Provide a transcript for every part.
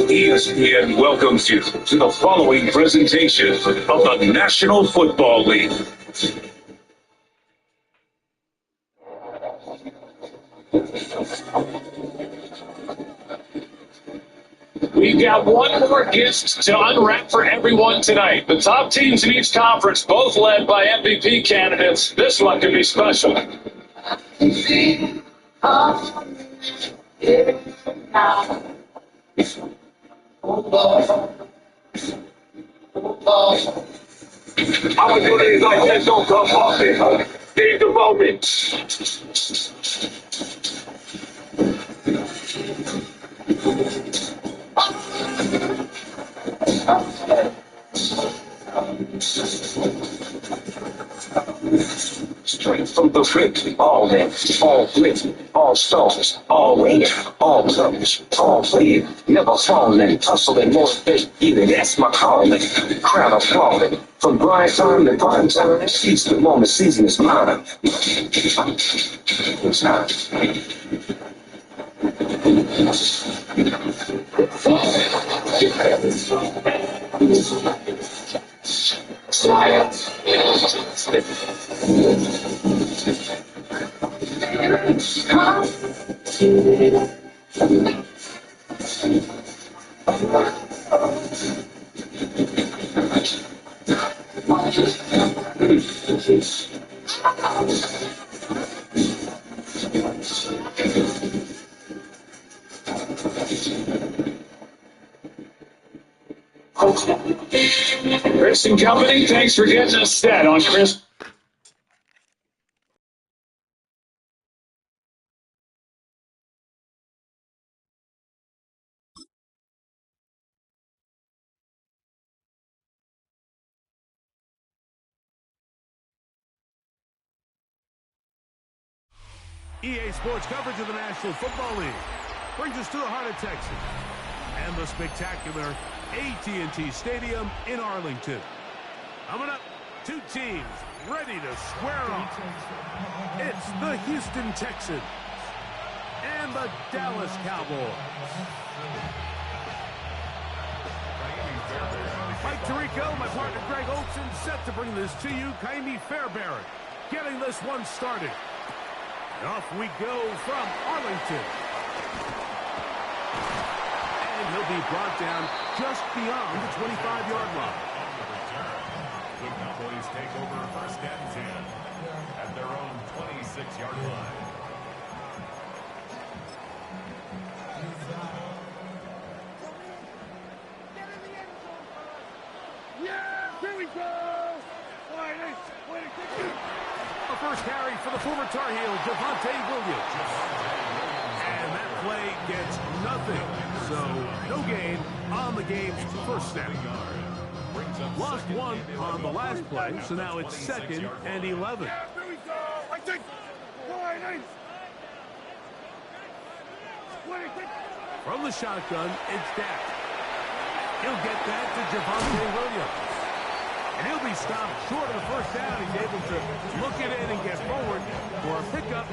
ESPN welcomes you to the following presentation of the National Football League. We've got one more gift to unwrap for everyone tonight. The top teams in each conference, both led by MVP candidates. This one could be special. Opportunities like this don't come often. Seize the moment. Straight from the rip, all in, all blitz, all stars, all in, all coverage, all clear, never falling, hustling, motivate, even that's my calling. Crowd applauding, from grind time to prime time, seize the moment, season is mine. It's time. Chris and company, thanks for getting us set on Chris. EA Sports coverage of the National Football League brings us to the heart of Texas and the spectacular AT&T Stadium in Arlington. Coming up, two teams ready to square off. It's the Houston Texans and the Dallas Cowboys. Mike Tirico, my partner Greg Olson, set to bring this to you. Kaimi Fairbairn getting this one started. And off we go from Arlington. And he'll be brought down just beyond the 25-yard line. The Cowboys take over first and 10 at their own 26-yard line. Yeah, here we go! A first carry for the former Tar Heel, Javonte Williams. And that play gets nothing. So, no gain on the game's first snap. Lost one on the last play, so now it's 2nd and 11. From the shotgun, it's Dak. He'll get that to Javonte Williams. And he'll be stopped short of the first down. He's able to look it in and get forward for a pickup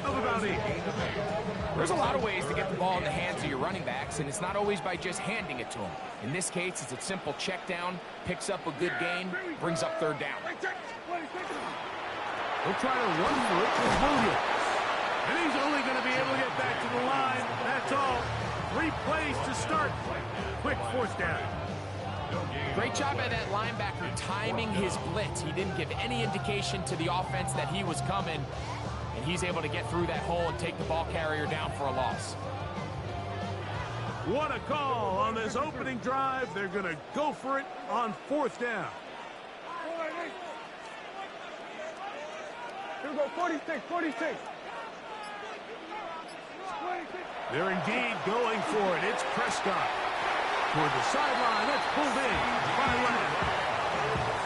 of about 8. There's a lot of ways to get the ball in the hands of your running backs, and it's not always by just handing it to them. In this case, it's a simple check down, picks up a good gain, brings up 3rd down. He'll try to run for it with Williams. And he's only going to be able to get back to the line. That's all. 3 plays to start. Quick 4th down. Great job by that linebacker timing his blitz. He didn't give any indication to the offense that he was coming, and he's able to get through that hole and take the ball carrier down for a loss. What a call on this opening drive. They're going to go for it on 4th down. Here we go, 46. They're indeed going for it. It's Prescott. Toward the sideline, that's pulled in by Leonard.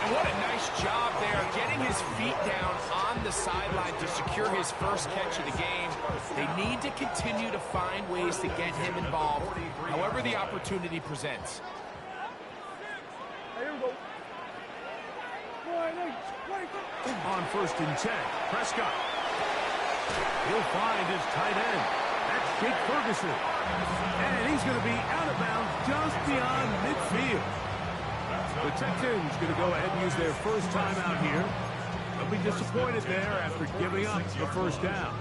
And what a nice job there, getting his feet down on the sideline to secure his first catch of the game. They need to continue to find ways to get him involved, however the opportunity presents. On 1st and 10, Prescott. He'll find his tight end. That's Jake Ferguson. And he's going to be out of bounds just beyond midfield. The Texans going to go ahead and use their first timeout here. They'll be disappointed there after giving up the first down.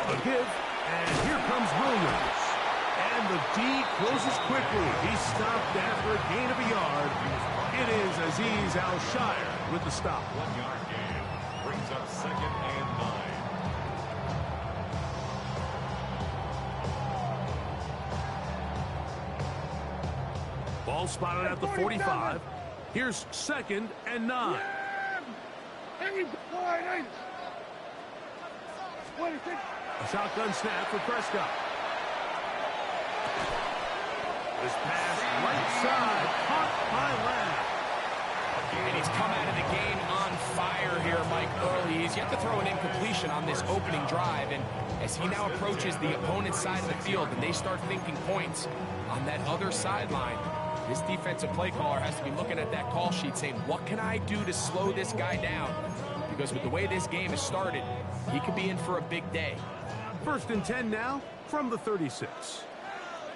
A give, and here comes Williams. And the D closes quickly. He's stopped after a gain of a yard. It is Azeez Al-Shire with the stop. 1 yard gain brings up 2nd and 9. Ball spotted at the 45. Here's 2nd and 9. A shotgun snap for Prescott. This pass right side, caught by Lamb. And he's come out of the game on fire here, Mike, early. He's yet to throw an incompletion on this opening drive. And as he now approaches the opponent's side of the field and they start thinking points on that other sideline, this defensive play caller has to be looking at that call sheet saying, what can I do to slow this guy down? Because with the way this game has started, he could be in for a big day. 1st and 10 now from the 36.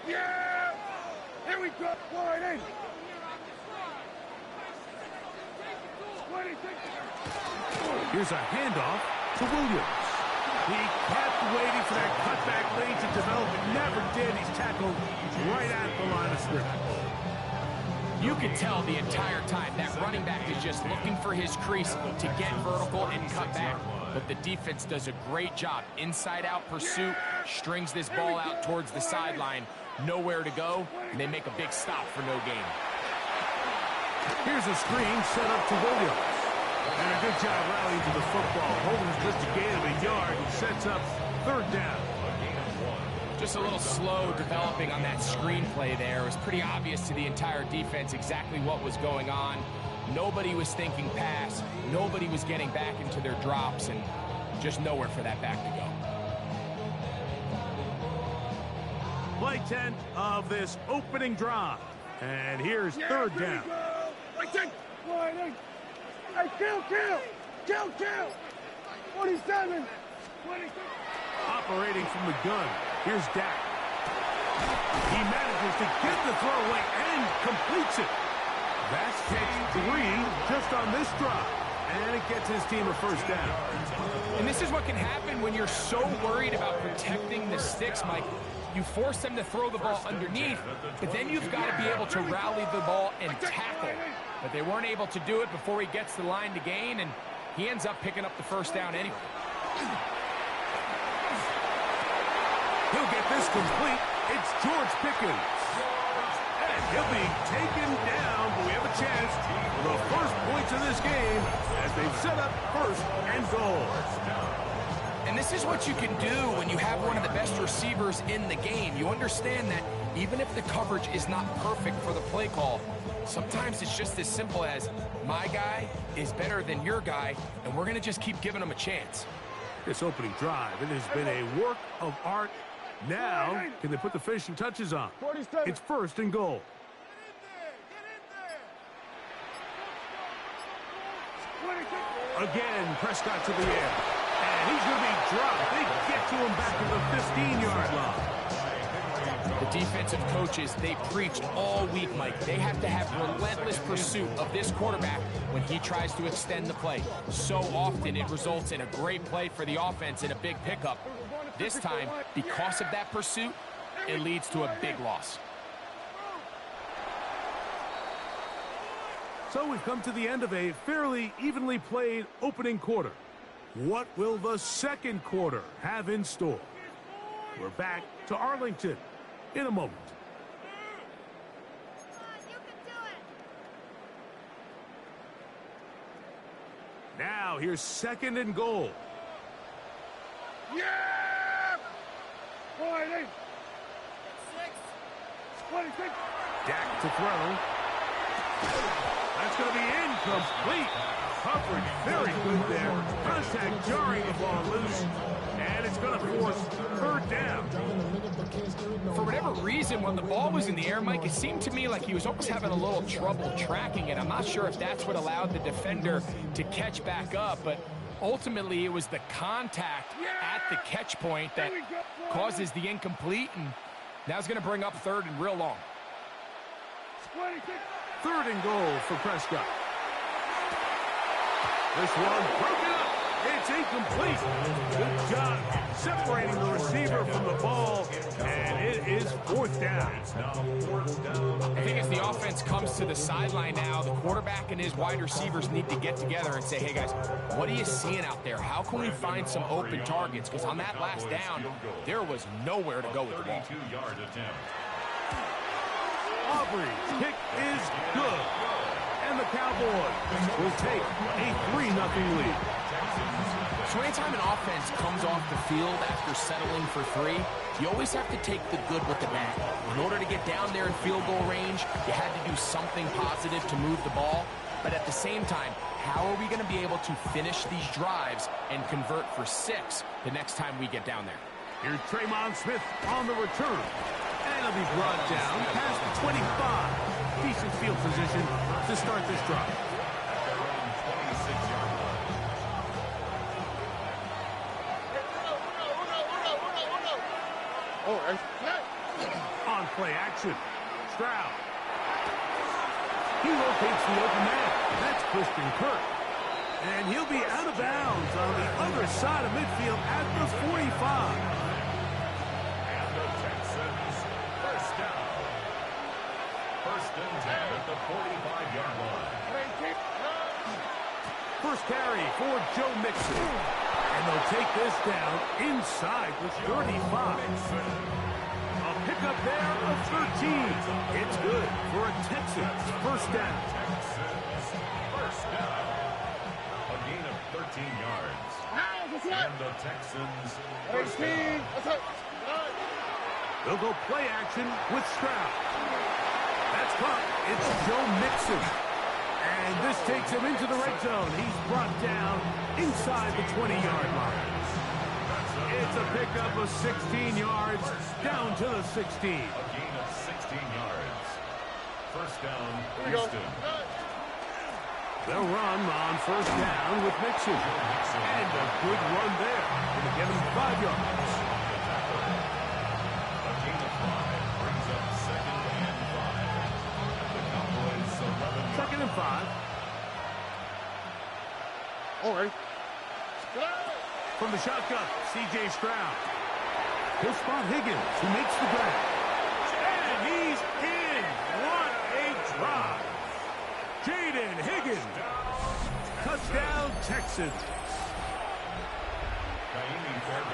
Yeah! Here we go, wide in. 26. Here's a handoff to Williams. He kept waiting for that cutback lane to develop. It never did. He's tackled right at the line of scrimmage. You can tell the entire time that running back is just looking for his crease to get vertical and cut back. But the defense does a great job. Inside-out pursuit, strings this ball out towards the sideline. Nowhere to go, and they make a big stop for no gain. Here's a screen set up to Williams. And a good job rallying to the football. Holding just a gain of a yard and sets up 3rd down. Just a little slow developing on that screenplay there. It was pretty obvious to the entire defense exactly what was going on. Nobody was thinking pass. Nobody was getting back into their drops, and just nowhere for that back to go. Play 10 of this opening drive. And here's 3rd down. Hey, kill! 47! 26! Operating from the gun, here's Dak. He manages to get the throw away and completes it. That's catch 3 just on this drive. And it gets his team a 1st down. And this is what can happen when you're so worried about protecting the sticks, Mike. You force them to throw the ball underneath, but then you've got to be able to rally the ball and tackle. But they weren't able to do it before he gets the line to gain, and he ends up picking up the 1st down anyway. He'll get this complete. It's George Pickens. And he'll be taken down, but we have a chance for the first points of this game as they set up 1st and goal. And this is what you can do when you have one of the best receivers in the game. You understand that even if the coverage is not perfect for the play call, sometimes it's just as simple as my guy is better than your guy, and we're going to just keep giving him a chance. This opening drive, it has been a work of art. Now, can they put the finishing touches on? It's 1st and goal. Again, Prescott to the air. And he's going to be dropped. They get to him back at the 15-yard line. The defensive coaches, they preached all week, Mike. They have to have relentless pursuit of this quarterback when he tries to extend the play. So often it results in a great play for the offense and a big pickup. This time, because of that pursuit, it leads to a big loss. So we've come to the end of a fairly evenly played opening quarter. What will the 2nd quarter have in store? We're back to Arlington in a moment. Now here's 2nd and goal. Yeah! 26. Dak to throw. That's going to be incomplete. Coverage very good there. Contact jarring the ball loose. And it's going to force third down. For whatever reason, when the ball was in the air, Mike, it seemed to me like he was almost having a little trouble tracking it. I'm not sure if that's what allowed the defender to catch back up, but ultimately it was the contact at the catch point that causes the incomplete, and now it's going to bring up third and real long. Third and goal for Prescott. This one broken up. It's incomplete. Good job separating the receiver from the ball, and it is fourth down. I think as the offense comes to the sideline now, the quarterback and his wide receivers need to get together and say, hey, guys, what are you seeing out there? How can we find some open targets? Because on that last down, there was nowhere to go with the ball. Aubrey's kick is good. And the Cowboys will take a 3-0 lead. So anytime an offense comes off the field after settling for three, you always have to take the good with the bad. In order to get down there in field goal range, you had to do something positive to move the ball. But at the same time, how are we going to be able to finish these drives and convert for 6 the next time we get down there? Here's Traymon Smith on the return. And he'll be brought down past the 25. Decent field position to start this drive. On play action, Stroud. He locates the open man. That's Christian Kirk. And he'll be out of bounds on the other side of midfield at the 45. At the 45-yard line. First carry for Joe Mixon. And they'll take this down inside the 35. A pickup there of 13. It's good for a Texans first down. First down. A gain of 13 yards. And the Texans first down. They'll go play action with Stroud. That's caught. It's Joe Mixon. And this takes him into the red zone. He's brought down inside the 20-yard line. It's a pickup of 16 yards down to the 16. A gain of 16 yards. First down, Houston. They'll run on first down with Mixon. And a good run there. Going to give him 5 yards. A gain of 5 brings up second and 5. The Cowboys 11. Second and 5. All right. From the shotgun, C.J. Stroud. He'll spot Higgins, who makes the grab. And he's in. What a drive. Jaden Higgins. Touchdown, Texans.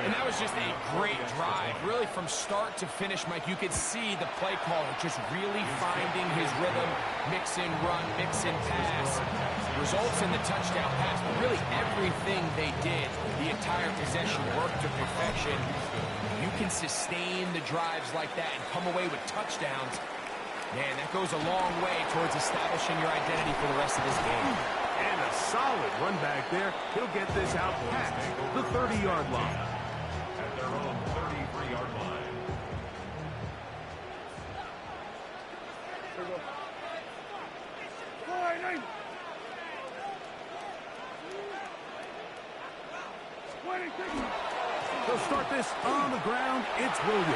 And that was just a great drive. Really, from start to finish, Mike, you could see the play caller just really finding his rhythm. Mix in run, mix in pass. Results in the touchdown pass. But really, everything they did, the entire possession, worked to perfection. You can sustain the drives like that and come away with touchdowns. Man, that goes a long way towards establishing your identity for the rest of this game. And a solid run back there. He'll get this out past the 30-yard line. At their own 33-yard line. They'll start this on the ground. It's Williams.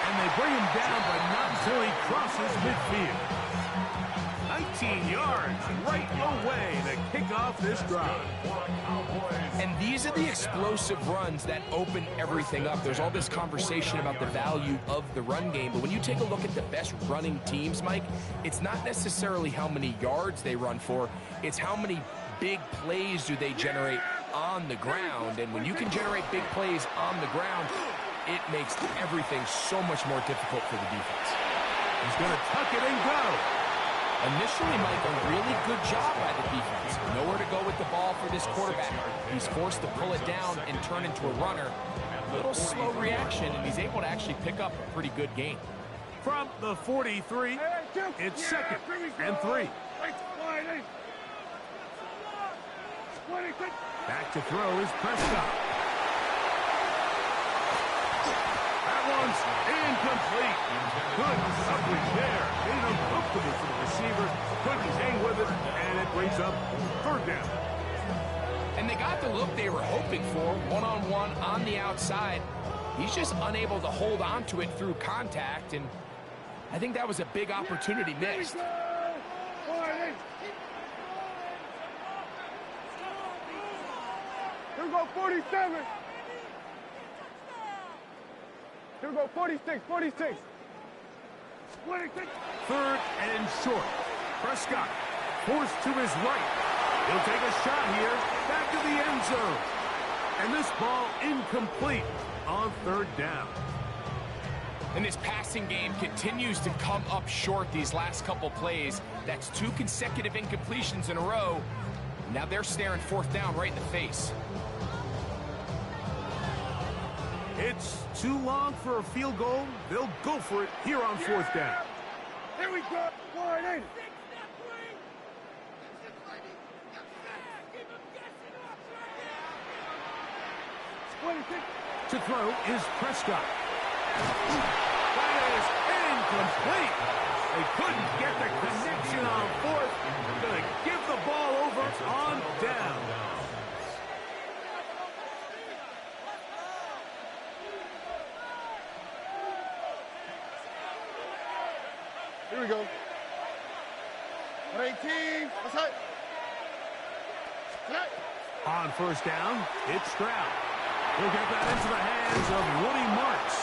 And they bring him down, but not until he crosses midfield. 19 yards right away to kick off this drive. And these are the explosive runs that open everything up. There's all this conversation about the value of the run game, but when you take a look at the best running teams, Mike, it's not necessarily how many yards they run for, it's how many big plays do they generate on the ground. And when you can generate big plays on the ground, it makes everything so much more difficult for the defense. He's going to tuck it and go. Initially, Mike, a really good job by the defense. Nowhere to go with the ball for this quarterback. He's forced to pull it down and turn into a runner. A little slow reaction, and he's able to actually pick up a pretty good gain. From the 43, it's second and 3. Back to throw is Prescott. one's incomplete. Good coverage there. Made it uncomfortable for the receiver. Couldn't hang with it, and it brings up third down. And they got the look they were hoping for, one-on-one on the outside. He's just unable to hold on to it through contact, and I think that was a big opportunity missed. Here we go, 47. Here we go, 46, 46. 46. Third and short. Prescott forced to his right. He'll take a shot here, back to the end zone. And this ball incomplete on third down. And this passing game continues to come up short these last couple plays. That's 2 consecutive incompletions in a row. Now they're staring fourth down right in the face. It's too long for a field goal. They'll go for it here on fourth down. Here we go. 180. To throw is Prescott. That is incomplete. They couldn't get the connection on fourth. Going to give the ball over on down. Here we go. 118. What's that? On first down, it's Stroud. He'll get that into the hands of Woody Marks.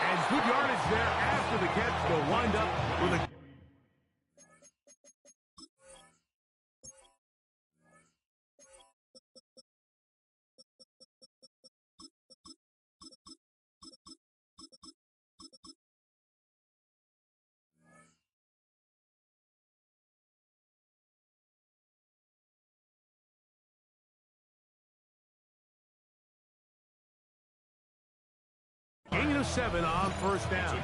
And good yardage there after the catch. They'll wind up with a... Gain of 7 on first down.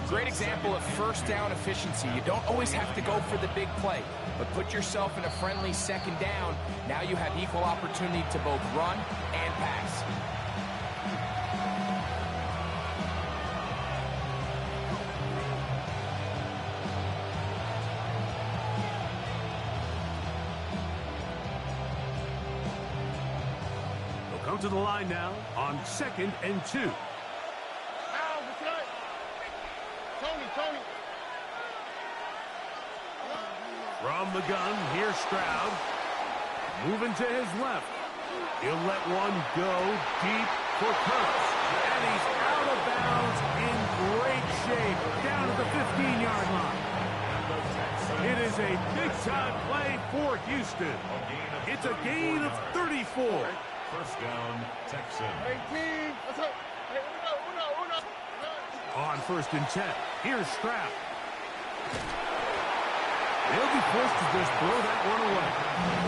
Great example of first down efficiency. You don't always have to go for the big play, but put yourself in a friendly second down. Now you have equal opportunity to both run and pass. They'll come to the line now on 2nd and 2. Tony. From the gun, here's Stroud. Moving to his left. He'll let one go deep for Kurtz. And he's out of bounds in great shape. Down at the 15-yard line. It is a big-time play for Houston. It's a gain of 34. First down, Texans. 18. What's up? Hey, uno. On 1st and 10, here's Stroud. They'll be forced to just throw that one away.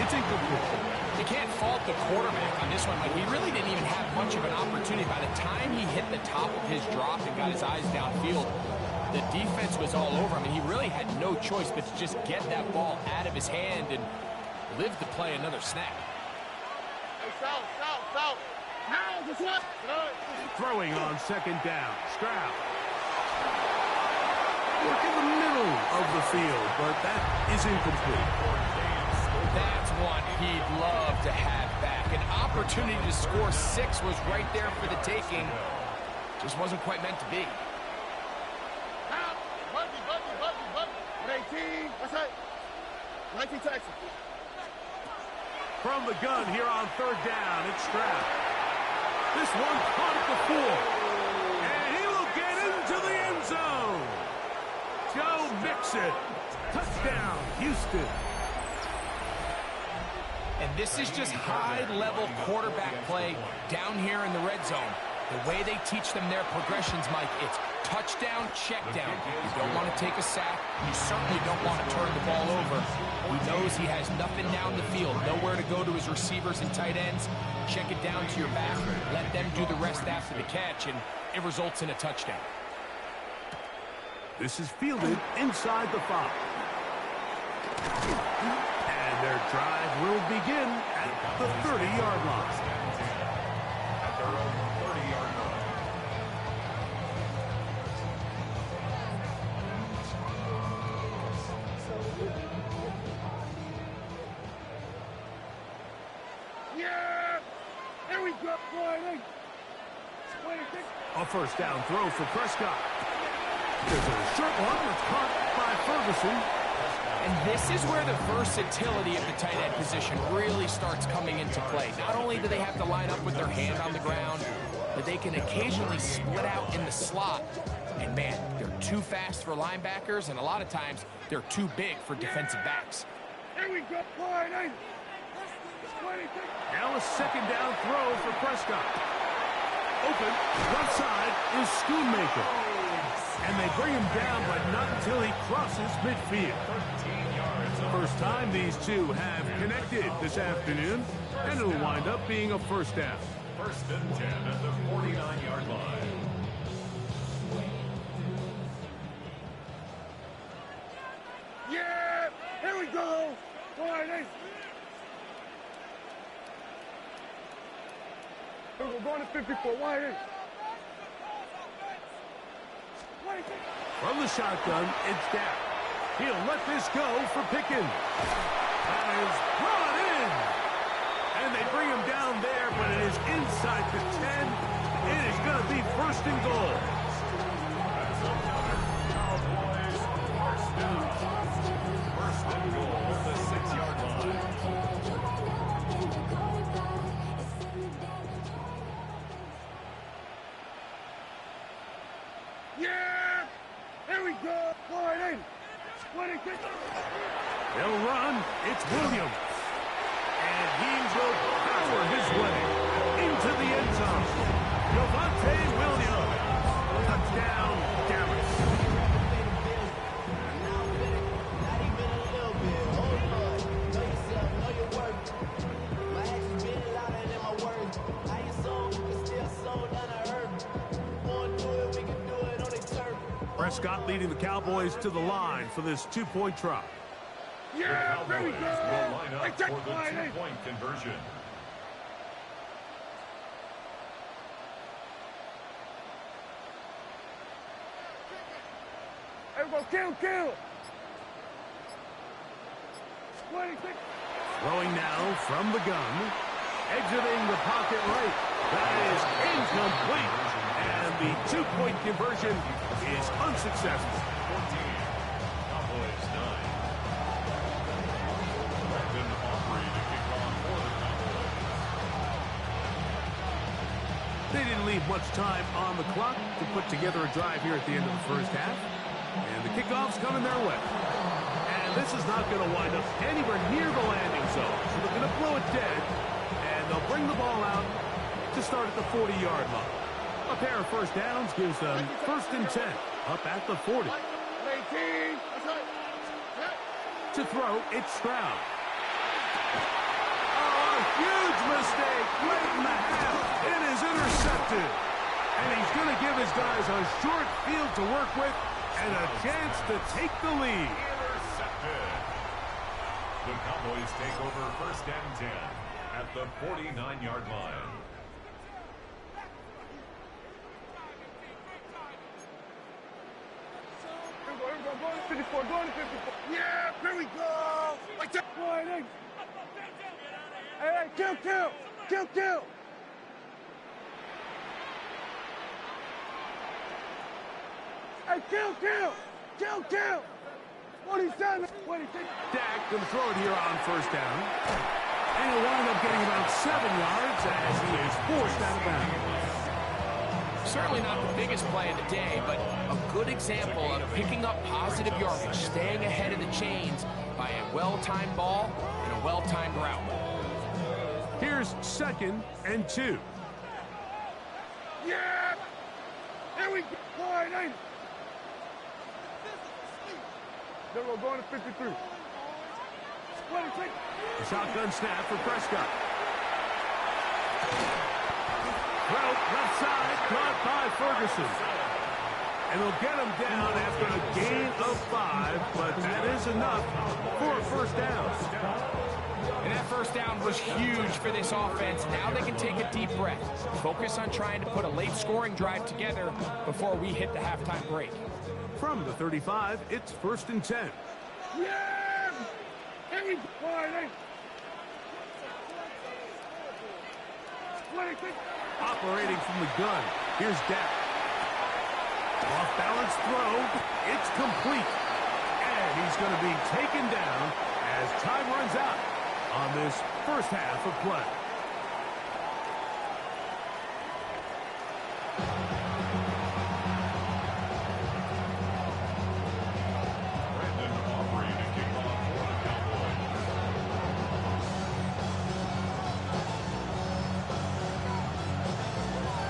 It's incomplete. You can't fault the quarterback on this one, but he really didn't even have much of an opportunity. By the time he hit the top of his drop and got his eyes downfield, the defense was all over him, and he really had no choice but to just get that ball out of his hand and live to play another snap. Hey, south. Now, just what? Throwing on 2nd down, Stroud. Work in the middle of the field, but that is incomplete. That's one he'd love to have back. An opportunity to score 6 was right there for the taking. Just wasn't quite meant to be. Buddy. 18. What's that? 19 Texas. From the gun here on 3rd down, it's Stroud. This one caught at the 4. And he will get into the end zone. Joe Mixon. Touchdown, Houston. And this is just high-level quarterback play down here in the red zone. The way they teach them their progressions, Mike, it's touchdown, check down. You don't want to take a sack. You certainly don't want to turn the ball over. He knows he has nothing down the field, nowhere to go to his receivers and tight ends. Check it down to your back. Let them do the rest after the catch, and it results in a touchdown. This is fielded inside the 5. And their drive will begin at the 30-yard line. At their own 30-yard line. Yeah! Here we go, Friday! A first down throw for Prescott. There's a short one that's caught by Ferguson. And this is where the versatility of the tight end position really starts coming into play. Not only do they have to line up with their hand on the ground, but they can occasionally split out in the slot. And man, they're too fast for linebackers, and a lot of times they're too big for defensive backs. Here we go, Friday! Now a second down throw for Prescott. Open, left side is Schoonmaker. And they bring him down, but not until he crosses midfield. First time these two have connected this afternoon, and it'll wind up being a first down. First and 10 at the 49-yard line. Yeah! Here we go! Friday! We're going to 54. Why is? From the shotgun, it's down. He'll let this go for Pickens. That is brought in. And they bring him down there, but it is inside the 10. It is going to be first and goal. Cowboys first down. First and goal at the 6-yard line. Yeah! Here we go! Friday! They'll run. It's Williams. And he will power his way into the end zone. Javonte Williams. Touchdown, Dallas. Prescott leading the Cowboys to the line for this two-point try. Yeah! The Here we Cowboys go! will line up for the two-point conversion. Everybody, kill! 26. Throwing now from the gun. Exiting the pocket right. That is incomplete. And the two-point conversion is unsuccessful. 14. Cowboys 9. Brandon Aubrey to kick off for the Cowboys. They didn't leave much time on the clock to put together a drive here at the end of the first half. And the kickoff's coming their way. And this is not going to wind up anywhere near the landing zone. So they're going to blow it dead. And they'll bring the ball out to start at the 40-yard line. A pair of first downs gives them first and 10 up at the 40. 18. To throw, it's Stroud. Oh, a huge mistake late in the half. It is intercepted. And he's going to give his guys a short field to work with and a chance to take the lead. Intercepted. The Cowboys take over first and 10 at the 49-yard line. Going to 54. Yeah, here we go. Like that. Friday. Hey, kill. Hey, kill. 47. 26. Dak going to throw it here on first down. And he'll wind up getting about 7 yards as he is forced out of bounds. Certainly not the biggest play of the day, but a good example of picking up positive yardage, staying ahead of the chains by a well-timed ball and a well-timed route. Here's second and 2. Yeah. Here we go. Friday. Then we're going to 53. 26. The shotgun snap for Prescott. Throw left side, caught by Ferguson. And they'll get him down after a gain of 5, but that is enough for a first down. And that first down was huge for this offense. Now they can take a deep breath. Focus on trying to put a late scoring drive together before we hit the halftime break. From the 35, it's first and 10. Yeah! Here we go. Friday. Operating from the gun, here's DAL. Off-balance throw, it's complete. And he's going to be taken down as time runs out on this first half of play.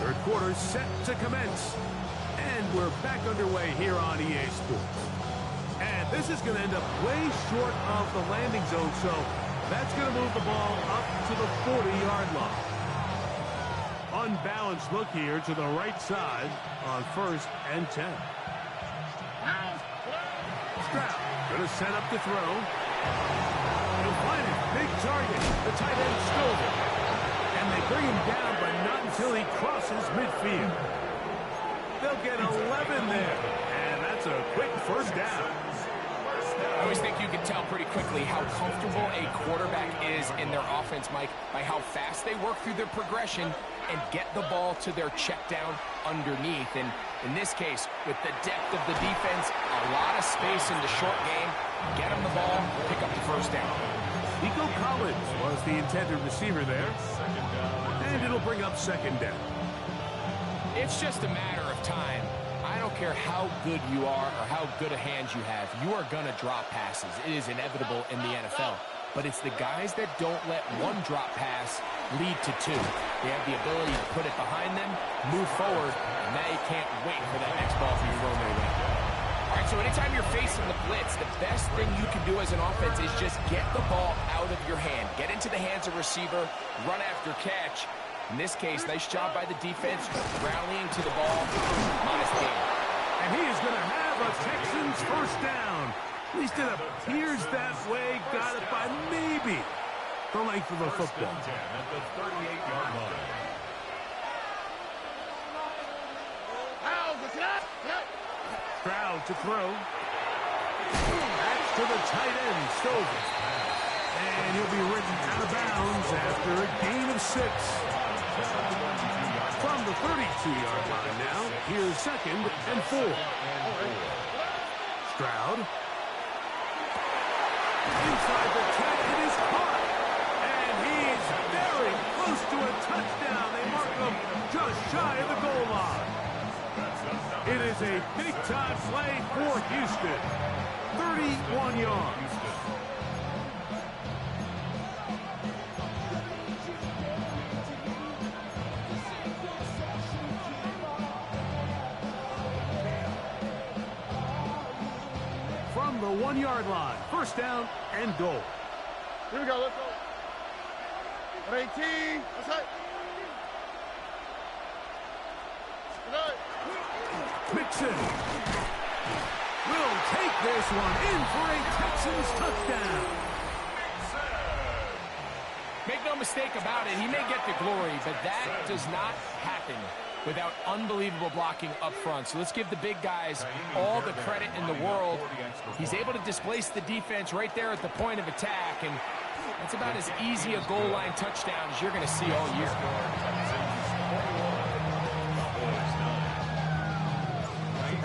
Third quarter set to commence. And we're back underway here on EA Sports. And this is going to end up way short of the landing zone, so that's going to move the ball up to the 40-yard line. Unbalanced look here to the right side on 1st and 10. Stroud going to set up the throw. He'll find his big target, the tight end Stover. And they bring him down, but not until he crosses midfield. They'll get 11 there, and that's a quick first down. I always think you can tell pretty quickly how comfortable a quarterback is in their offense, Mike, by how fast they work through their progression and get the ball to their check down underneath. And in this case, with the depth of the defense, a lot of space in the short game, get them the ball, pick up the first down. Nico Collins was the intended receiver there, and it'll bring up 2nd down. It's just a matter of time. I don't care how good you are or how good a hand you have. You are going to drop passes. It is inevitable in the NFL. But it's the guys that don't let one drop pass lead to 2. They have the ability to put it behind them, move forward, and they can't wait for that next ball to be thrown their way. All right, so anytime you're facing the blitz, the best thing you can do as an offense is just get the ball out of your hand. Get into the hands of receiver, run after catch. In this case, nice job by the defense, rallying to the ball. Honest game. And he is going to have a Texans first down. At least it appears that way. Got it by maybe the length of the football. At the 38-yard line. Stroud to throw. That's to the tight end, Stover. And he'll be ridden out of bounds after a gain of 6. From the 32-yard line now, here's 2nd and 4. Stroud. Inside the 10, it is caught. And he's very close to a touchdown. They mark him just shy of the goal line. It is a big-time play for Houston. 31 yards. From the 1-yard line, first down and goal. Here we go, let's go. 18, that's right. Mixon will take this one in for a Texans touchdown. Make no mistake about it, he may get the glory, but that does not happen without unbelievable blocking up front. So let's give the big guys all the credit in the world. He's able to displace the defense right there at the point of attack, and that's about as easy a goal line touchdown as you're going to see all year.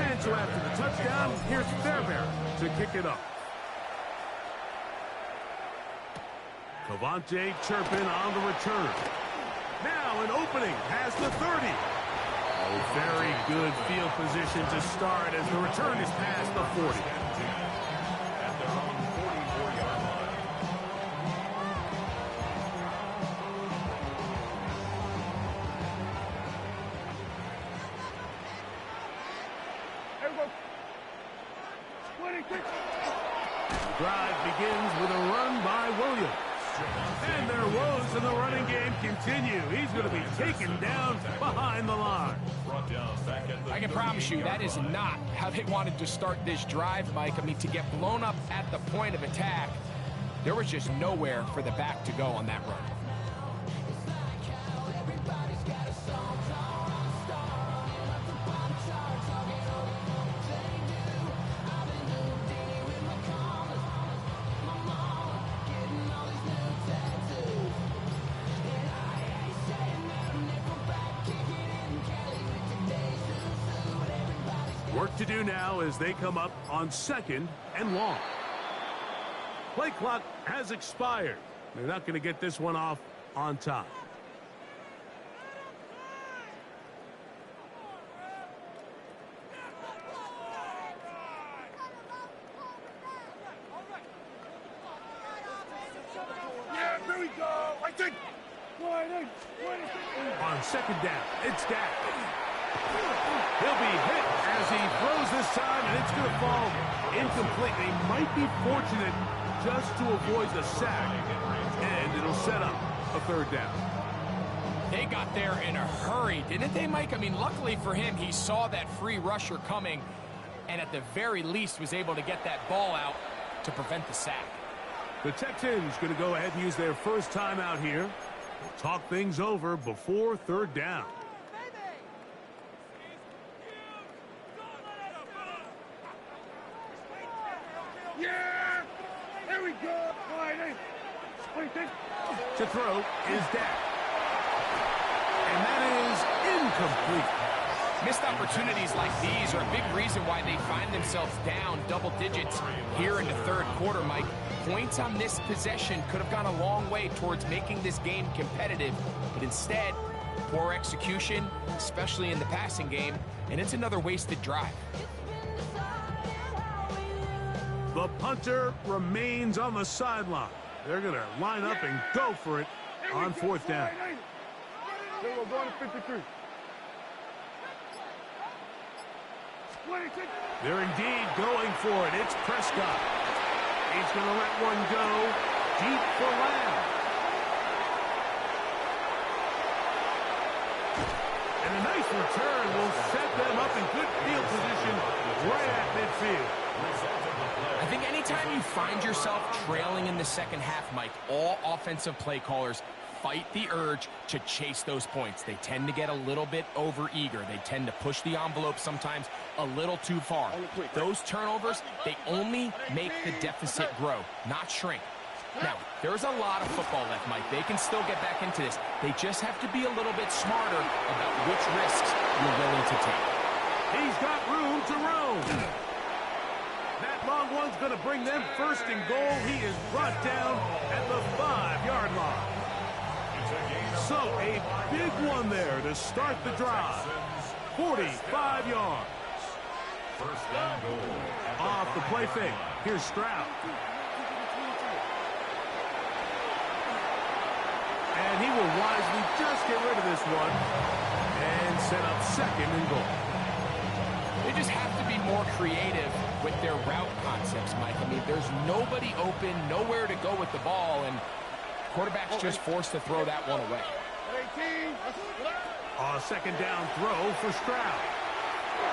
And so after the touchdown, here's Fairbairn to kick it up. Cavante Turpin on the return. Now an opening past the 30. Oh, very good field position to start as the return is past the 40. At their own 44-yard line. The drive begins with a run by Williams. And their woes in the running game continue. He's going to be taken down behind the line. I can promise you that is not how they wanted to start this drive, Mike. I mean, to get blown up at the point of attack, there was just nowhere for the back to go on that run. to do now as they come up on 2nd and long. Play clock has expired. They're not going to get this one off on top. Yeah, here we go. I think. On 2nd down, it's Dak. He'll be hit as he throws this time, and it's going to fall incomplete. They might be fortunate just to avoid the sack, and it'll set up a 3rd down. They got there in a hurry, didn't they, Mike? I mean, luckily for him, he saw that free rusher coming, and at the very least was able to get that ball out to prevent the sack. The Texans going to go ahead and use their first time out here. We'll talk things over before 3rd down. Yeah! Here we go! To throw is Dak. And that is incomplete. Missed opportunities like these are a big reason why they find themselves down double digits here in the 3rd quarter, Mike. Points on this possession could have gone a long way towards making this game competitive, but instead, poor execution, especially in the passing game, and it's another wasted drive. The punter remains on the sideline. They're going to line up and go for it on 4th down. They were going to 53. They're indeed going for it. It's Prescott. He's going to let one go deep for Lamb. And a nice return will set them up in good field position right at midfield. I think anytime you find yourself trailing in the 2nd half, Mike, all offensive play callers fight the urge to chase those points. They tend to get a little bit overeager. They tend to push the envelope sometimes a little too far. Those turnovers, they only make the deficit grow, not shrink. Now, there's a lot of football left, Mike. They can still get back into this. They just have to be a little bit smarter about which risks you're willing to take. He's got room to roam. That long one's going to bring them 1st and goal. He is brought down at the 5-yard line. So a big one there to start the drive. 45 yards. 1st and goal. Off the play fake. Here's Stroud. And he will wisely just get rid of this one and set up 2nd and goal. They just have to be more creative with their route concepts, Mike. I mean, there's nobody open, nowhere to go with the ball, and quarterback's just forced to throw that one away. 18. A 2nd down throw for Stroud.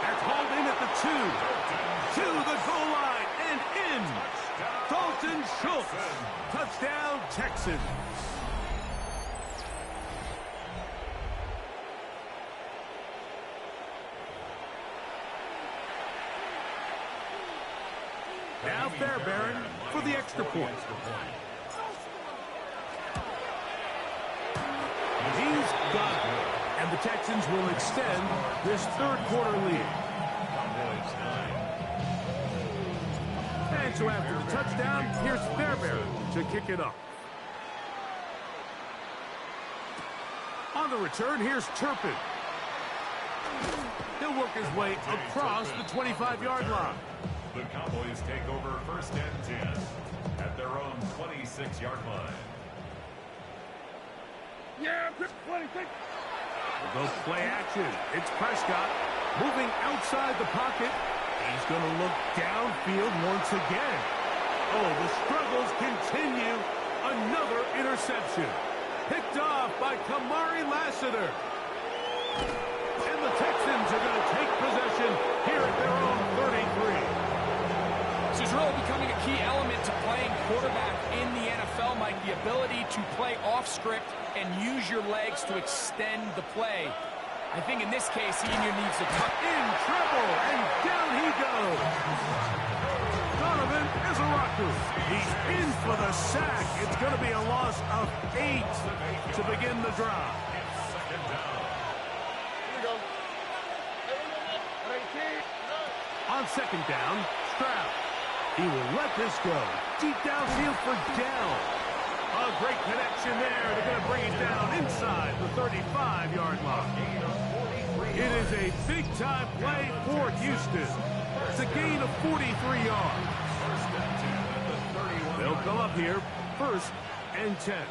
That's hauled in at the 2. To the goal line and in. Dalton Schultz. Touchdown, Texans. Now Fairbairn for the extra point. He's got it. And the Texans will extend this 3rd quarter lead. And so after the touchdown, here's Fairbairn to kick it off. On the return, here's Turpin. He'll work his way across the 25-yard line. The Cowboys take over 1st and 10 at their own 26-yard line. Yeah, 26. We'll go play action. It's Prescott moving outside the pocket. He's going to look downfield once again. Oh, the struggles continue. Another interception. Picked off by Kamari Lassiter. And the Texans are going to take possession here at their own 33. This is really becoming a key element to playing quarterback in the NFL, Mike. The ability to play off script and use your legs to extend the play. I think in this case, he needs to tuck in trouble, and down he goes. Donovan Izaraku. He's in for the sack. It's going to be a loss of 8 to begin the drive. Here we go. 18. On second down, Stroud. He will let this go. Deep downfield for DAL. A great connection there. They're going to bring it down inside the 35-yard line. It is a big-time play for Houston. It's a gain of 43 yards. They'll come up here, 1st and 10.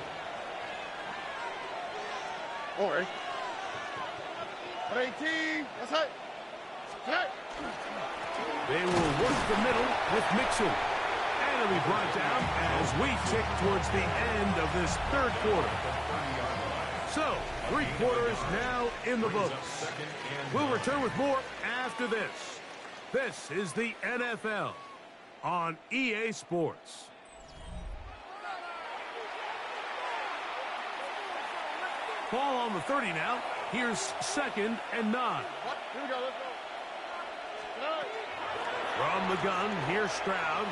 All right. 18. That's it. They will work the middle with Mixon. And it'll be brought down as we tick towards the end of this 3rd quarter. So, 3 quarters now in the books. We'll return with more after this. This is the NFL on EA Sports. Ball on the 30 now. Here's 2nd and 9. Here we go. Let's go. From the gun, here's Stroud.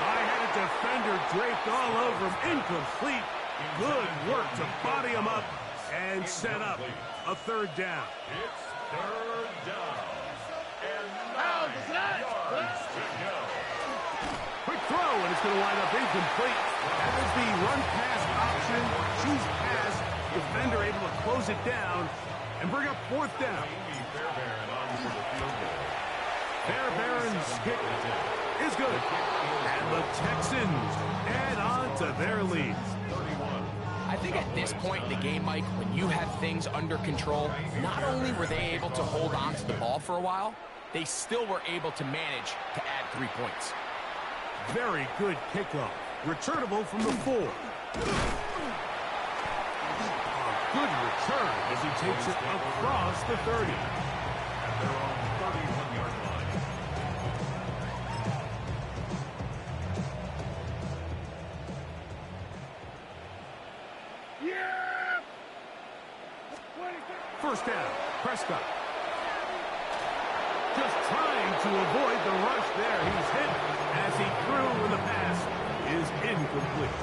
I had a defender draped all over him. Incomplete. Good work to body him up and set up a 3rd down. It's 3rd down. And 9 yards to go. Quick throw, and it's going to wind up incomplete. That was the run-pass option. Choose pass. Defender able to close it down and bring up 4th down. Fairbairn's kick is good. And the Texans add on to their lead. I think at this point in the game, Mike, when you have things under control, not only were they able to hold on to the ball for a while, they still were able to manage to add 3 points. Very good kickoff. Returnable from the 4. Good return as he takes it across the 30. At their own 31-yard line. Yeah! 1st down, Prescott. Just trying to avoid the rush there. He's hit as he threw when the pass is incomplete.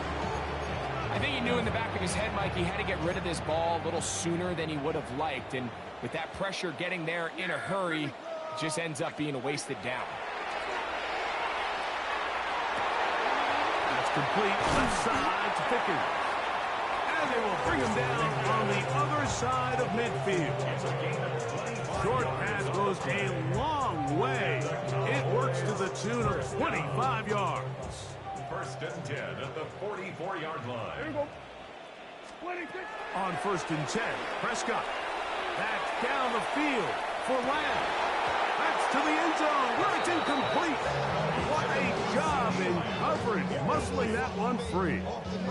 I think he knew in the back of his head, Mike, he had to get rid of this ball a little sooner than he would have liked. And with that pressure getting there in a hurry, it just ends up being a wasted down. That's complete. Left side to Pickens. And they will bring him down on the other side of midfield. Short pass goes a long way. It works to the tune of 25 yards. 1st and 10 at the 44-yard line. On 1st and 10, Prescott. Back down the field for Lamb. That's to the end zone where it's incomplete. What a job in coverage, muscling that one free.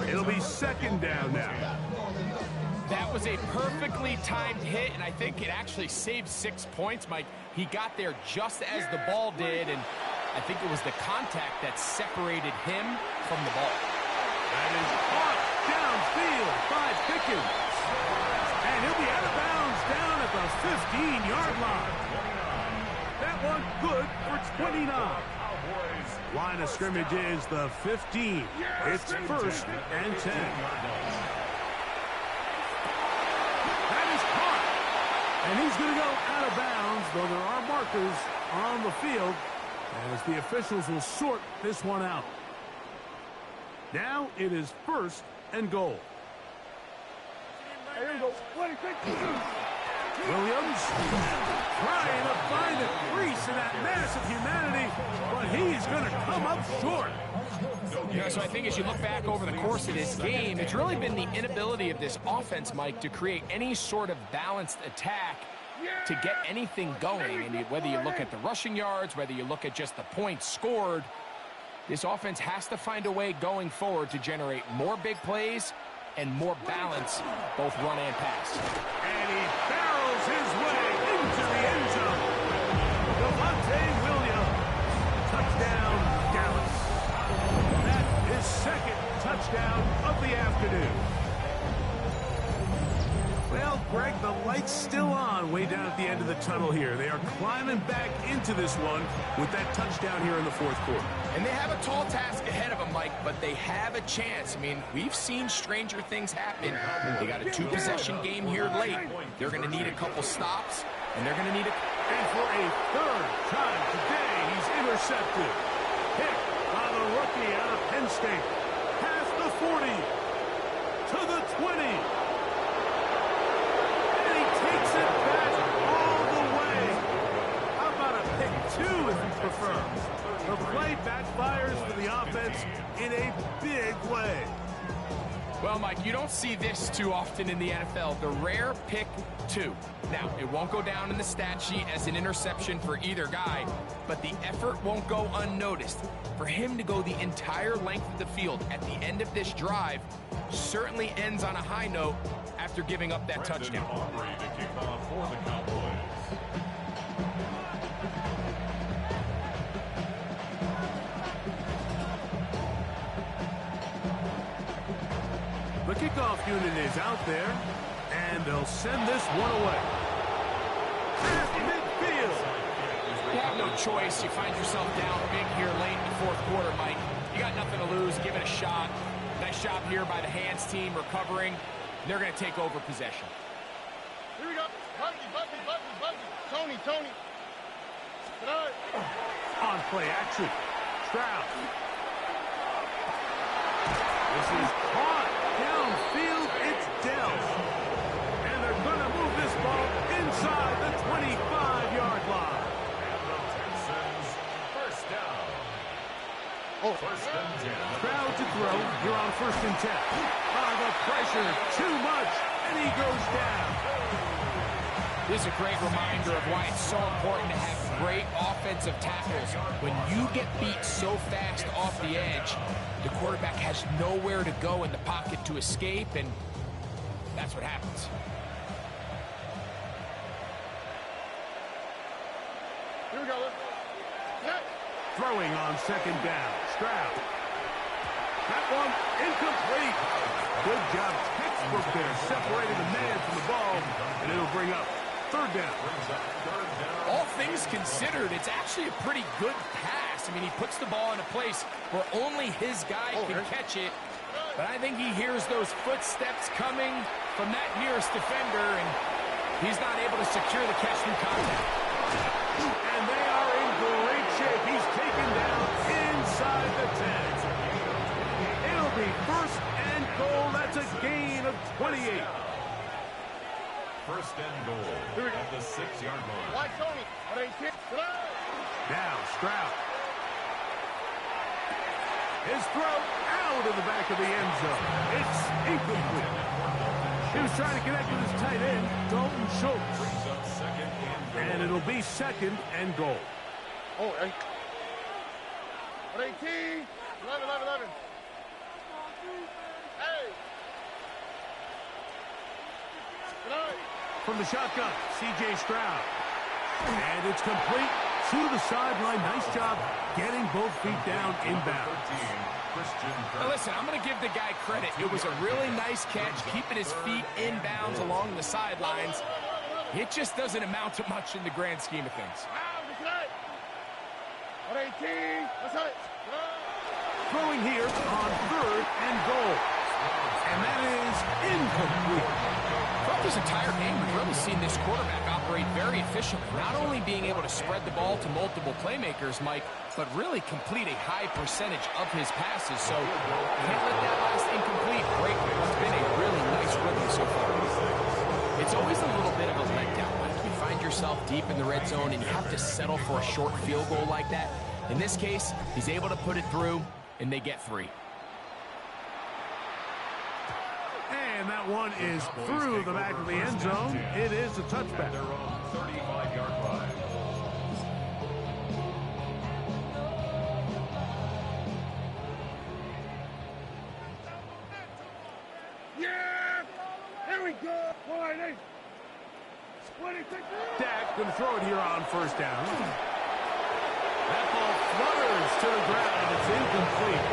It'll be 2nd down now. That was a perfectly timed hit, and I think it actually saved 6 points, Mike. He got there just as the ball did, and I think it was the contact that separated him from the ball. That is caught downfield by Pickens. And he'll be out of bounds down at the 15-yard line. That one good for 29. Line of scrimmage is the 15. It's 1st and 10. That is caught. And he's going to go out of bounds, though there are markers on the field, as the officials will sort this one out. Now it is 1st and goal. Williams trying to find a crease in that mass of humanity, but he's going to come up short. Yeah, so I think as you look back over the course of this game, it's really been the inability of this offense, Mike, to create any sort of balanced attack to get anything going. And whether you look at the rushing yards, whether you look at just the points scored, this offense has to find a way going forward to generate more big plays and more balance, both run and pass. And he barrels his way into the end zone. Devontae Williams, touchdown, Dallas. That is 2nd touchdown of the afternoon. Well, Greg, the light's still on way down at the end of the tunnel here. They are climbing back into this one with that touchdown here in the 4th quarter. And they have a tall task ahead of them, Mike, but they have a chance. I mean, we've seen stranger things happen. They got a 2-possession game here late. They're going to need a couple stops, and they're going to need a And for a third time today, he's intercepted. Picked by the rookie out of Penn State. Past the 40. To the 20. And he takes it back all the way. How about a pick two if you prefer? The play backfires for the offense in a big way. Well, Mike, you don't see this too often in the NFL. The rare pick two. Now, it won't go down in the stat sheet as an interception for either guy, but the effort won't go unnoticed. For him to go the entire length of the field at the end of this drive certainly ends on a high note after giving up that touchdown. Aubrey to kick off for the Cowboys. The kickoff unit is out there, and they'll send this one away. Past midfield. You have no choice. You find yourself down big here late in the fourth quarter, Mike. You got nothing to lose. Give it a shot. Nice job here by the hands team recovering. They're going to take over possession. Here we go. Buggy. Tony. Tonight. On play action. Stroud. This is caught. Downfield, it's DAL. And they're going to move this ball inside the 25-yard line. And the Texans, first down. First and 10. Stroud to throw. Here on 1st and 10. The pressure, too much, and he goes down. This is a great reminder of why it's so important to have great offensive tackles. When you get beat so fast off the edge, the quarterback has nowhere to go in the pocket to escape, and that's what happens. Here we go. Let's Throwing on 2nd down. Stroud. That one incomplete. Good job, textbook there, separating the man from the ball, and it'll bring up 3rd down. All things considered, it's actually a pretty good pass. I mean, he puts the ball in a place where only his guy can catch it. But I think he hears those footsteps coming from that nearest defender, and he's not able to secure the catch through contact. And they are in great shape. He's taken down inside the 10. It'll be 1st and goal. That's a gain of 28. First and goal at the 6-yard line. Why Tony? Now Stroud. His throw out of the back of the end zone. It's incomplete. He was trying to connect with his tight end, Dalton Schultz. Brings up 2nd and goal. And it'll be 2nd and goal. Oh, 18. 11. Hey. Tonight. From the shotgun, C.J. Stroud. And it's complete to the sideline. Nice job getting both feet down inbounds. Now listen, I'm going to give the guy credit. It was a really nice catch, keeping his feet inbounds along the sidelines. It just doesn't amount to much in the grand scheme of things. 18. That's it. Throwing here on 3rd and goal. And that is incomplete. Throughout this entire game, we've really seen this quarterback operate very efficiently. Not only being able to spread the ball to multiple playmakers, Mike, but really complete a high percentage of his passes. So can't let that last incomplete break what's been a really nice rhythm so far. It's always a little bit of a letdown, Mike. You find yourself deep in the red zone and you have to settle for a short field goal like that. In this case, he's able to put it through, and they get 3. And that one is through the back of the end zone. It is a touchback. Their own 35-yard line. Yeah! Here we go! 26. Dak going to throw it here on 1st down. That ball flutters to the ground. It's incomplete.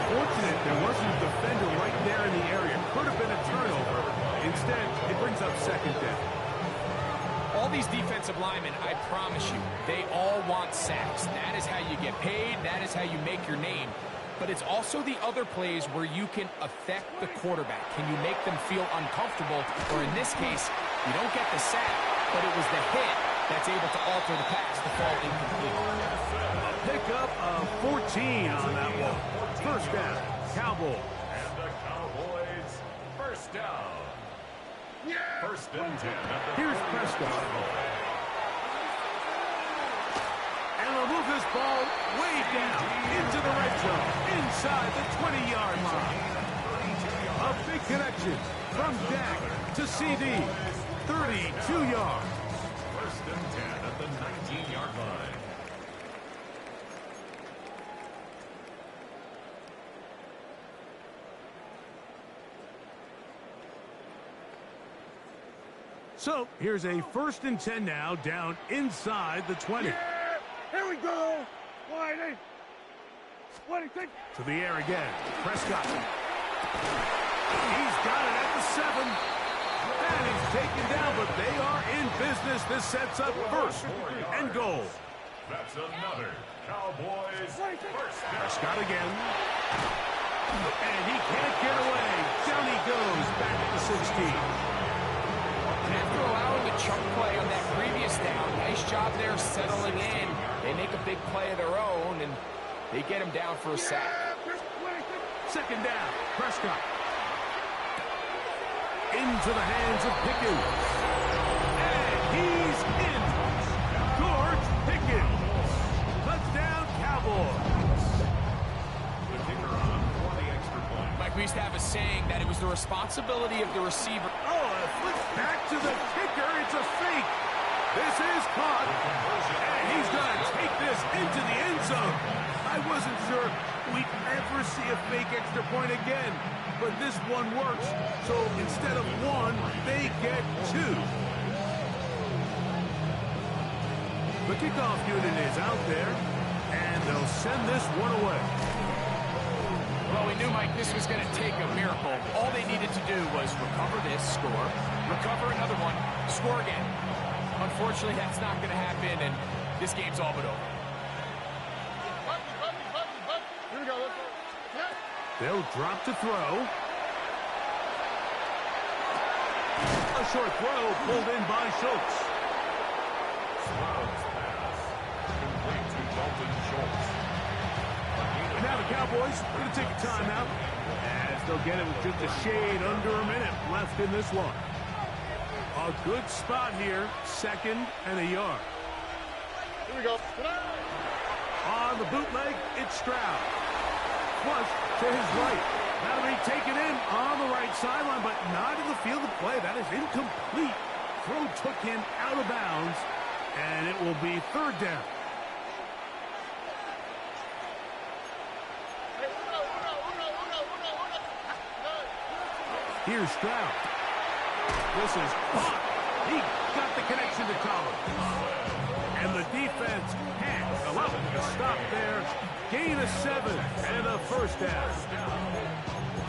Fortunate there wasn't a defender right there in the area. Could have been a turnover. Instead, it brings up 2nd down. All these defensive linemen, I promise you, they all want sacks. That is how you get paid. That is how you make your name. But it's also the other plays where you can affect the quarterback. Can you make them feel uncomfortable? Or in this case, you don't get the sack, but it was the hit that's able to alter the pass to fall incomplete. A pickup of 14 on that one. First down, Cowboys. And the Cowboys, first down. First and 10 at the Here's Prescott. And they'll move this ball way down into the red zone, inside the 20-yard line. A big connection from Dak to CD, 32 yards. First and 10 at the 19-yard line. So here's a first and 10 now, down inside the 20. Yeah, here we go. Whitey. Whitey, take. To the air again. Prescott. He's got it at the 7. And he's taken down, but they are in business. This sets up first and goal. That's another Cowboys first down. Prescott again. And he can't get away. Down he goes, back at the 16. After allowing a chunk play on that previous down, nice job there settling in. They make a big play of their own, and they get him down for a sack. Second down, Prescott. Into the hands of Pickens. And he's in. George Pickens. Touchdown, Cowboys. The kicker on for the extra point. Mike, we used to have a saying that it was the responsibility of the receiver. Oh, a flip back to the kicker. It's a fake. This is caught. And he's going to take this into the end zone. I wasn't sure we'd ever see a fake extra point again, but this one works. So instead of 1, they get 2. The kickoff unit is out there, and they'll send this one away. Well, we knew, Mike, this was going to take a miracle. All they needed to do was recover this, score, recover another one, score again. Unfortunately, that's not going to happen, and this game's all but over. Here we go. Let's go. Yeah. They'll drop to throw. A short throw pulled in by Schultz. Slough's pass. Complete to Dalton Schultz. Now the Cowboys are going to take a timeout, as they'll get it with just a shade under a minute left in this one. A good spot here, 2nd and a yard. Here we go. On the bootleg, it's Stroud. Flush to his right. That'll be taken in on the right sideline, but not in the field of play. That is incomplete. Throw took him out of bounds, and it will be 3rd down. Here's Stroud. This is caught. He got the connection to Collins. And the defense can't allow him to stop there. Gain of 7 and a first down.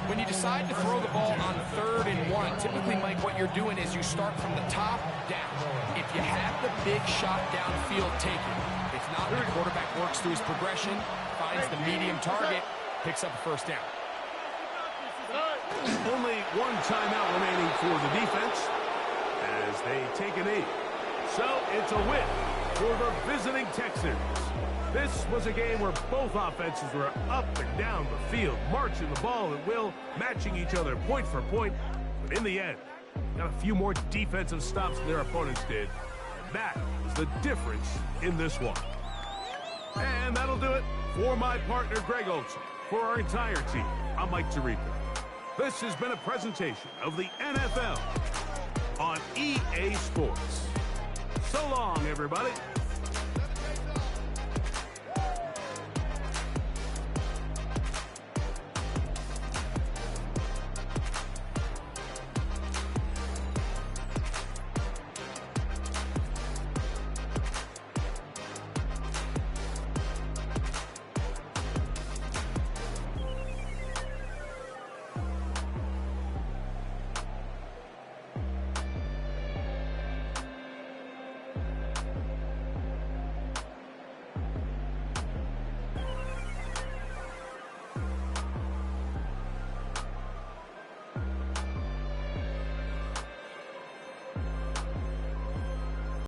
When you decide to throw the ball on 3rd and 1, typically, Mike, what you're doing is you start from the top down. If you have the big shot downfield, take it. If not, the quarterback works through his progression, finds the medium target, picks up a first down. Only one timeout remaining for the defense as they take a knee. So it's a win for the visiting Texans. This was a game where both offenses were up and down the field, marching the ball at will, matching each other point for point. But in the end, got a few more defensive stops than their opponents did. And that is the difference in this one. And that'll do it for my partner, Greg Olson. For our entire team, I'm Mike Tirico. This has been a presentation of the NFL on EA Sports. So long, everybody.